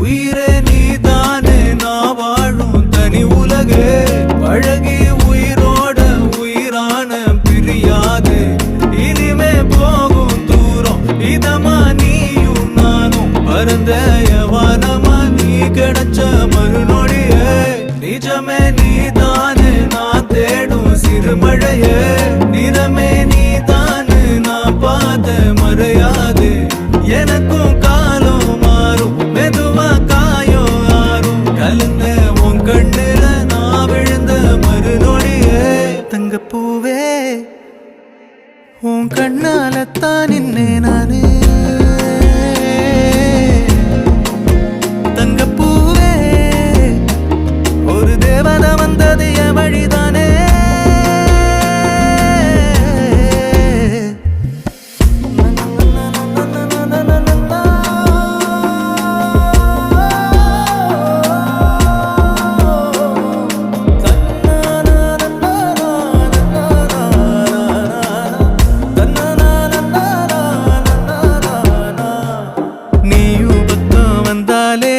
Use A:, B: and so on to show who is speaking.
A: உயிரே நீதானே நான் வாழும் தனி உலகே பழகி உயிரோட உயிரான பிரியாது இனிமே போகும் தூரம் இதமா நீயும் நானும் பரந்த யவானமா நீ கிடைச்ச மறுநொடியே நிஜமே நீதானே நான் தேடும் சிறுமழையே நிறமே நீதானே நான் பார்த்த மறையாது எனக்கும் காலம் மாறும் மெதுவா காயம் ஆறும் கலந்த உன் கண்ணுல நான் விழுந்த மறுநொடியே தங்கப்பூவே உன் கண்ணாலத்தான் நின்னே நானே தங்கப்பூவே ஒரு தேவதை வந்தது என் வழிதானே நீயும் பக்கம் வந்தாலே